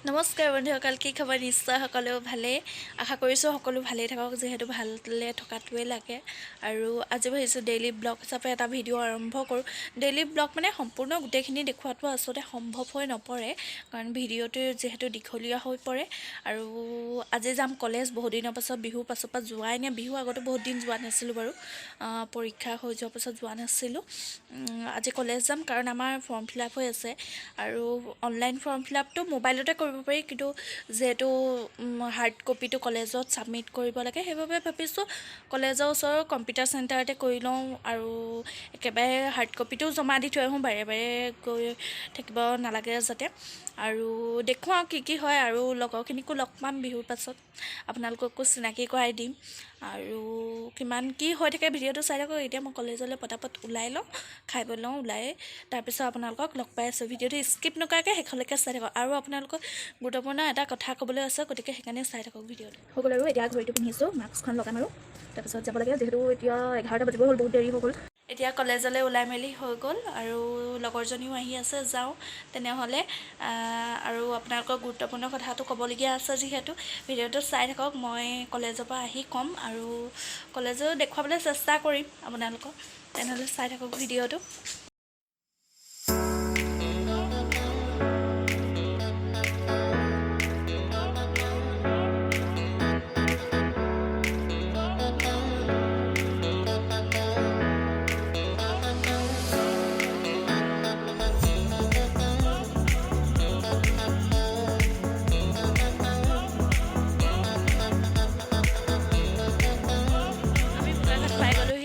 নমস্কাৰ বন্ধুসকল, কি খবৰ? নিশ্চয় সকলো ভালেই। আশা কৰিছোঁ সকলো ভালেই থাকক, যিহেতু ভালে থকাটোৱে লাগে। আৰু আজি ভাবিছোঁ ডেইলি ব্লগ হিচাপে এটা ভিডিঅ' আৰম্ভ কৰোঁ। ডেইলি ব্লগ মানে সম্পূৰ্ণ গোটেইখিনি দেখুৱাটো আচলতে সম্ভৱ হৈ নপৰে, কাৰণ ভিডিঅ'টো যিহেতু দীঘলীয়া হৈ পৰে। আৰু আজি যাম কলেজ, বহুদিনৰ পাছত, বিহুৰ পাছৰ পৰা যোৱাই নাই। বিহু আগতে বহুত দিন যোৱা নাছিলোঁ বাৰু, পৰীক্ষা হৈ যোৱাৰ পাছত যোৱা নাছিলোঁ। আজি কলেজ যাম কাৰণ আমাৰ ফৰ্ম ফিল আপ হৈ আছে। আৰু অনলাইন ফৰ্ম ফিল আপটো মোবাইলতে কৰিব পাৰি, কিন্তু যিহেতু হাৰ্ড কপিটো কলেজত ছাবমিট কৰিব লাগে, সেইবাবে ভাবিছোঁ কলেজৰ ওচৰৰ কম্পিউটাৰ চেণ্টাৰতে কৰি লওঁ। আৰু একেবাৰে হাৰ্ড কপিটো জমা দি থৈ আহোঁ, বাৰে বাৰে গৈ থাকিব নালাগে যাতে। আৰু দেখুৱাওঁ কি হয়, আৰু লগৰখিনিকো লগ পাম বিহুৰ পাছত, আপোনালোককো চিনাকি কৰাই দিম। আৰু কিমান কি হৈ থাকে ভিডিঅ'টো চাই থাকক। এতিয়া মই কলেজলৈ পটাপট ওলাই লওঁ, খাই বৈ লওঁ, ওলাই তাৰপিছত আপোনালোকক লগ পাই আছোঁ। ভিডিঅ'টো স্কিপ নকৰাকৈ শেষলৈকে চাই থাকক। আৰু আপোনালোকক গুৰুত্বপূৰ্ণ এটা কথা ক'বলৈ আছে, গতিকে সেইকাৰণে চাই থাকক ভিডিঅ'টো। হৈ গ'ল আৰু এতিয়া ঘড়ীটো পিন্ধিছোঁ, মাস্কখন লগাম আৰু তাৰপিছত যাব লাগে, যিহেতু এতিয়া 11টা বাজিব হ'ল, বহুত দেৰি হৈ গ'ল। এতিয়া কলেজলৈ ওলাই মেলি হৈ গ'ল, আৰু লগৰজনীও আহি আছে, যাওঁ তেনেহ'লে। আৰু আপোনালোকক গুৰুত্বপূৰ্ণ কথাটো ক'বলগীয়া আছে, যিহেতু ভিডিঅ'টো চাই থাকক। মই কলেজৰ পৰা আহি ক'ম, আৰু কলেজো দেখুৱাবলৈ চেষ্টা কৰিম আপোনালোকক। তেনেহ'লে চাই থাকক ভিডিঅ'টো।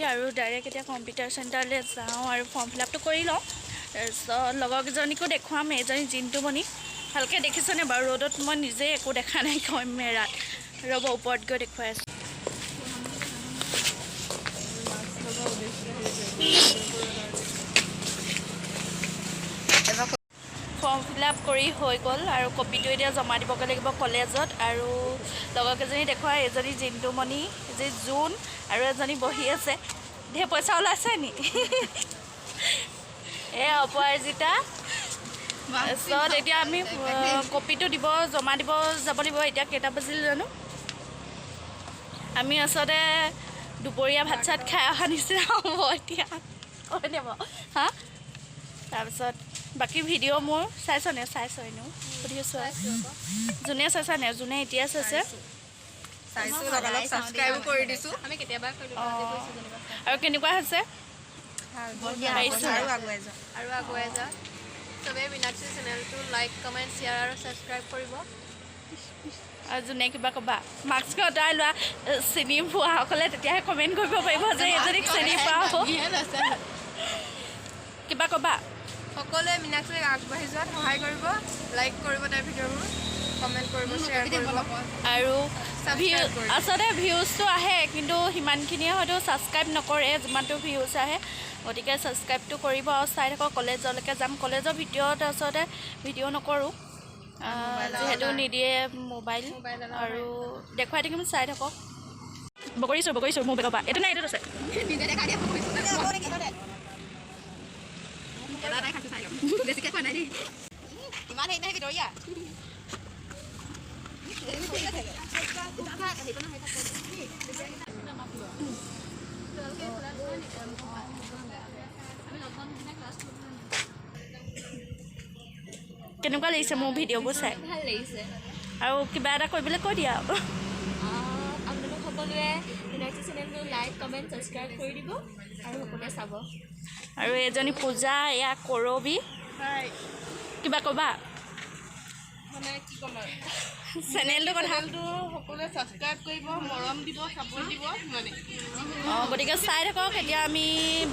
আৰু ডাইৰেক্ট এতিয়া কম্পিউটাৰ চেণ্টাৰলৈ যাওঁ আৰু ফৰ্ম ফিল আপটো কৰি লওঁ। তাৰপিছত লগৰকেইজনীকো দেখুৱাম। এজনী জিন্তুমণি, ভালকৈ দেখিছেনে বাৰু? ৰ'দত মই নিজে একো দেখা নাই কেমেৰাত। ৰ'ব, ওপৰত গৈ দেখুৱাই আছোঁ। ফৰ্ম ফিল আপ কৰি হৈ গ'ল, আৰু কপিটো এতিয়া জমা দিবগৈ লাগিব কলেজত। আৰু লগৰকেইজনী দেখুৱাই, এজনী জিন্তুমণি, এজনী জোন, আৰু এজনী বহি আছে। ধেৰ পইচা ওলাইছে নি? এই অপৰাজিতা। তাৰপিছত এতিয়া আমি কপিটো জমা দিব যাব লাগিব। এতিয়া কেইটা বাজিল জানো? আমি আচলতে দুপৰীয়া ভাত চাত খাই অহা নিচিনা হ'ব এতিয়া, হয়নে বাৰু? হা, তাৰপিছত বাকী ভিডিঅ' মোৰ চাইছনে? চাইছ এনেও সুধিছোঁ। যোনে চাইছা নে? যোনে এতিয়া চাইছে আৰু কেনেকুৱা হৈছে? আৰু আগুৱাই যা। চবেই মীনাক্ষী চেনেলটো লাইক, কমেণ্ট, শ্বেয়াৰ আৰু ছাবস্ক্ৰাইব কৰিব। আৰু যোনে কিবা ক'বা, মাস্ক আঁতৰাই লোৱা। চিনি পোৱাসকলে তেতিয়াহে কমেণ্ট কৰিব পাৰিব যে এজনীক চিনি পাওঁ। কিবা ক'বা? সকলোৱে মীনাক্ষীক আগবাঢ়ি যোৱাত সহায় কৰিব, লাইক কৰিব তাইৰ ভিডিঅ'বোৰ, কমেণ্ট কৰিব, শ্বেয়াৰ কৰিব। আৰু আচলতে ভিউজটো আহে, কিন্তু সিমানখিনিয়ে হয়তো ছাবস্ক্ৰাইব নকৰে যিমানটো ভিউজ আহে। গতিকে ছাবস্ক্ৰাইবটো কৰিব আৰু চাই থাকক। কলেজলৈকে যাম। কলেজৰ ভিডিঅ'ত আচলতে ভিডিঅ' নকৰোঁ, যিহেতু নিদিয়ে মোবাইল। আৰু দেখুৱাই থাকিম, চাই থাকক। বগৰিছোঁ মোৰ বেগৰ পৰা। এইটো নাই, এইটোত আছে। কেনেকুৱা লাগিছে মোৰ ভিডিঅ'বোৰ চাই? ভাল লাগিছে। আৰু কিবা এটা কৰিবলৈ কৈ দিয়া। আপোনালোক সকলোৱে মীনাক্ষী চেনেলটো লাইক, কমেণ্ট, ছাবস্ক্ৰাইব কৰি দিব, আৰু সকলোৱে চাব। আৰু এজনী পূজা, এয়া কৰবী। কিবা ক'বা? মানে কি ক'ম আৰু, চেনেলটোৰ কথা সকলোৱে ছাবস্ক্ৰাইব কৰিব, মৰম দিব, ছাপোৰ্ট দিব মানে। গতিকে চাই থাকক। এতিয়া আমি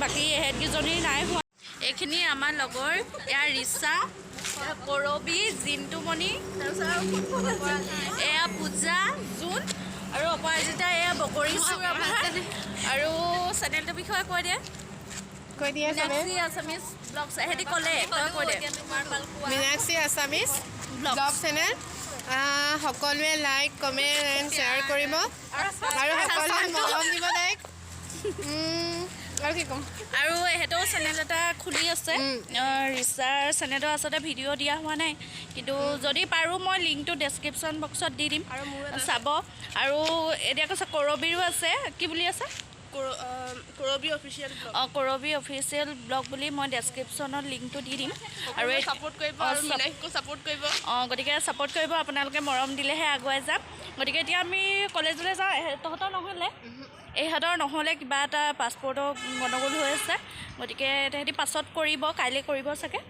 বাকী এহেতকেইজনী নাই হোৱা। এইখিনি আমাৰ লগৰ, এয়া ৰিচা, কৰবী, জিন্তুমণি, এয়া পূজা, জোন, আৰু অপৰাজিতা। এয়া বগৰিছোঁ আমাৰ। আৰু চেনেলটোৰ বিষয়ে কৈ দিয়ে। Meenakshi Assamese blog. সিহঁতি ক'লে কৈ দে। মীনাক্ষী আছামিজ ব্লগ চেনেল, সকলোৱে লাইক, কমেণ্ট এণ্ড শ্বেয়াৰ কৰিব, আৰু সকলোৱে মৰম দিব। লাইক আৰু কি ক'ম আৰু এহেঁতেও চেনেল এটা খুলি আছে ৰিচাৰ চেনেলটো আচলতে ভিডিঅ' দিয়া হোৱা নাই কিন্তু যদি পাৰোঁ মই লিংকটো ডেছক্ৰিপশ্যন বক্সত দি দিম আৰু মোৰ চাব আৰু এতিয়া কৈছে কৰবীৰো আছে কি বুলি আছে কৰবী অফিচিয়েল ব্লগ কৰবী অফিচিয়েল ব্লগ বুলি মই ডেছক্ৰিপশ্যনত লিংকটো দি দিম আৰু ছাপোৰ্ট কৰিব আৰু মিনাক্ষীকো ছাপোৰ্ট কৰিব গতিকে ছাপোৰ্ট কৰিব আপোনালোকে মৰম দিলেহে আগুৱাই যাম গতিকে এতিয়া আমি কলেজলৈ যাওঁ তহঁতৰ নহ'লে ইহঁতৰ নহ'লে কিবা এটা পাছপৰ্টৰ গণ্ডগোল হৈ আছে গতিকে তেহেঁতি পাছত কৰিব কাইলৈ কৰিব চাগে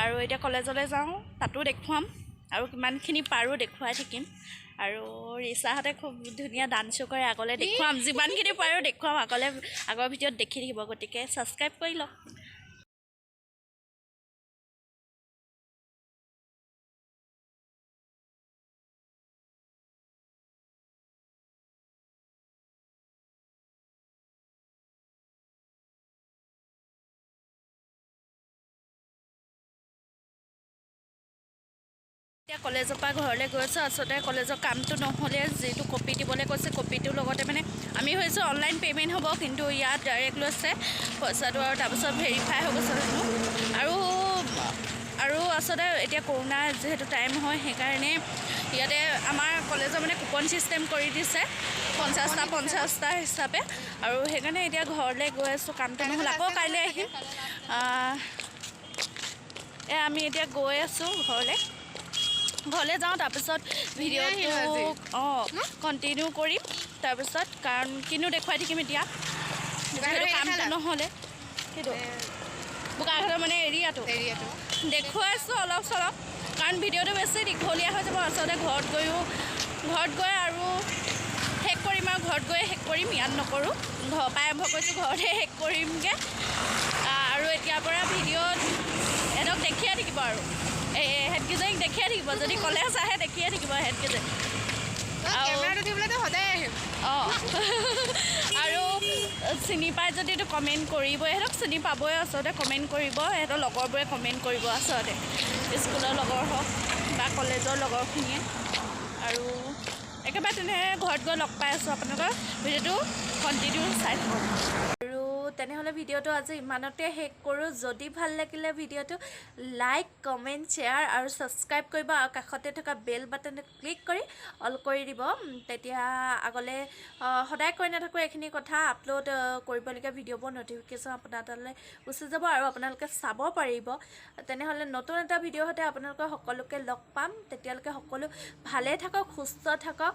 আৰু এতিয়া কলেজলৈ যাওঁ তাতো দেখুৱাম আৰু কিমানখিনি পাৰোঁ দেখুৱাই থাকিম আৰু ৰিচাহঁতে খুব ধুনীয়া ডান্সো কৰে আগলৈ দেখুৱাম যিমানখিনি পাৰোঁ দেখুৱাম আগৰ ভিডিঅ'ত দেখি থাকিব গতিকে ছাবস্ক্ৰাইব কৰি লওক এতিয়া কলেজৰ পৰা ঘৰলৈ গৈছোঁ আচলতে কলেজৰ কামটো নহ'লে যিটো কপি দিবলৈ কৈছে কপিটোৰ লগতে মানে আমি ভাবিছোঁ অনলাইন পে'মেণ্ট হ'ব কিন্তু ইয়াত ডাইৰেক্ট লৈছে পইচাটো আৰু তাৰপিছত ভেৰিফাই হৈ গৈছে আৰু আচলতে এতিয়া কৰোণা যিহেতু টাইম হয় সেইকাৰণে ইয়াতে আমাৰ কলেজৰ মানে কুপন ছিষ্টেম কৰি দিছে 50টা হিচাপে আৰু সেইকাৰণে এতিয়া ঘৰলৈ গৈ আছোঁ কামটো নহ'লে আকৌ কাইলৈ আহিম আমি এতিয়া গৈ আছোঁ ঘৰলৈ যাওঁ তাৰপিছত ভিডিঅ'টো কণ্টিনিউ কৰিম তাৰপিছত কাৰণ কিনো দেখুৱাই থাকিম এতিয়া কামটো নহ'লে সেইটো বোকাঘাটৰ মানে এৰিয়াটো দেখুৱাইছোঁ অলপ চলপ কাৰণ ভিডিঅ'টো বেছি দীঘলীয়া হৈ যাব আচলতে ঘৰত গৈ আৰু শেষ কৰিম আৰু ঘৰত গৈ শেষ কৰিম ইয়াত নকৰোঁ ঘৰৰ পৰাই আৰম্ভ কৰিছোঁ ঘৰতে শেষ কৰিমগৈ আৰু এতিয়াৰ পৰা ভিডিঅ'ত এহেঁতক দেখিয়ে থাকিব আৰু এহেঁতকেইজনীক দেখিয়ে থাকিব যদি কলেজ আহে দেখিয়ে থাকিব এহেঁতকেইজনী আৰু চিনি পাই যদিতো কমেণ্ট কৰিবই এহেঁতক চিনি পাবই আচলতে কমেণ্ট কৰিব এহেঁতৰ লগৰবোৰে কমেণ্ট কৰিব আচলতে স্কুলৰ লগৰ হওক বা কলেজৰ লগৰখিনিয়ে আৰু একেবাৰে তেনেকৈ ঘৰত গৈ লগ পাই আছোঁ আপোনালোকৰ ভিডিঅ'টো কণ্টিনিউ চাই থাকক আৰু তেনেহ'লে ভিডিঅ'টো আজি ইমানতে শেষ কৰোঁ যদি ভাল লাগিলে ভিডিঅ'টো লাইক কমেণ্ট শ্বেয়াৰ আৰু ছাবস্ক্ৰাইব কৰিব আৰু কাষতে থকা বেল বাটনটো ক্লিক কৰি অল কৰি দিব তেতিয়া আগলৈ সদায় কৈ নাথাকোঁ এইখিনি কথা আপলোড কৰিবলগীয়া ভিডিঅ'বোৰ ন'টিফিকেশ্যন আপোনাৰ তালৈ গুচি যাব আৰু আপোনালোকে চাব পাৰিব তেনেহ'লে নতুন এটা ভিডিঅ' সৈতে আপোনালোকৰ সকলোকে লগ পাম তেতিয়ালৈকে সকলো ভালে থাকক সুস্থ থাকক